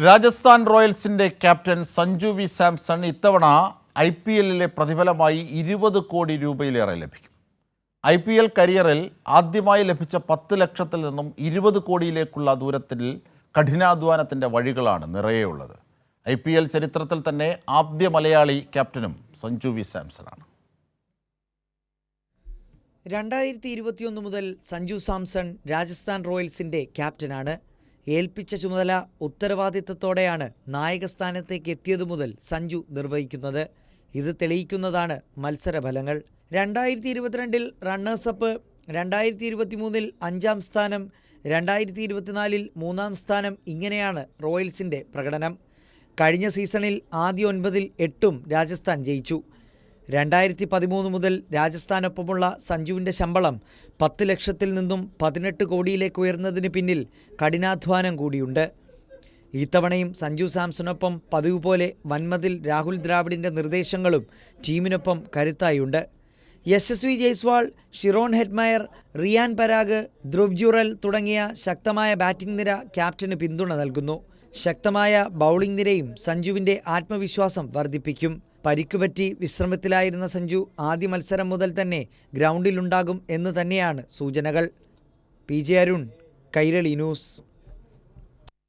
Rajasthan റോയൽസിന്റെ captain Sanju V Samson ഇത്തവണ IPL പ്രതിഫലമായി 20 കോടി രൂപയിലേറെ ലഭിക്കും. IPL കരിയറിൽ ആദ്യമായി ലഭിച്ച 10 ലക്ഷത്തിൽ നിന്നും 20 കോടിയിലേക്കുള്ള ദൂരത്തിൽ കഠിനാധ്വാനത്തിൻ്റെ വഴികളാണ് നിറയെയുള്ളത്. IPL ചരിത്രത്തിൽ തന്നെ ആദ്യ മലയാളി ക്യാപ്റ്റനും സഞ്ജു വി സാംസണാണ്. 2021 മുതൽ സഞ്ജു സാംസൺ രാജസ്ഥാൻ റോയൽസിൻ്റെ ക്യാപ്റ്റനാണ്. ഏൽപ്പിച്ച ചുമതല ഉത്തരവാദിത്തത്തോടെയാണ് നായകസ്ഥാനത്തേക്ക് എത്തിയതു മുതൽ സഞ്ജു നിർവഹിക്കുന്നത്. ഇത് തെളിയിക്കുന്നതാണ് മത്സരഫലങ്ങൾ. 2022 റണ്ണേഴ്സപ്പ്, 2023 5-ാം സ്ഥാനം, 2024 3-ാം സ്ഥാനം, ഇങ്ങനെയാണ് റോയൽസിൻ്റെ പ്രകടനം. കഴിഞ്ഞ സീസണിൽ ആദ്യ 9-ൽ 8-ഉം രാജസ്ഥാൻ ജയിച്ചു. 2013 മുതൽ രാജസ്ഥാനൊപ്പമുള്ള സഞ്ജുവിൻ്റെ ശമ്പളം 10 ലക്ഷത്തിൽ നിന്നും 18 കോടിയിലേക്ക് ഉയർന്നതിന് പിന്നിൽ കഠിനാധ്വാനം കൂടിയുണ്ട്. ഇത്തവണയും സഞ്ജു സാംസണൊപ്പം പതിവ് പോലെ വൻമതിൽ രാഹുൽ ദ്രാവിഡിൻ്റെ നിർദ്ദേശങ്ങളും ടീമിനൊപ്പം കരുത്തായുണ്ട്. യശസ്വി ജയ്സ്വാൾ, ഷിറോൺ ഹെറ്റ്മയർ, റിയാൻ പരാഗ്, ധ്രുവ് ജുറൽ തുടങ്ങിയ ശക്തമായ ബാറ്റിംഗ് നിര ക്യാപ്റ്റന് പിന്തുണ നൽകുന്നു. ശക്തമായ ബൗളിംഗ് നിരയും സഞ്ജുവിൻ്റെ ആത്മവിശ്വാസം വർദ്ധിപ്പിക്കും. പരിക്കുപറ്റി വിശ്രമത്തിലായിരുന്ന സഞ്ജു ആദ്യ മത്സരം മുതൽ തന്നെ ഗ്രൗണ്ടിലുണ്ടാകും എന്ന് തന്നെയാണ് സൂചനകൾ. PJ Arun, Kairali news.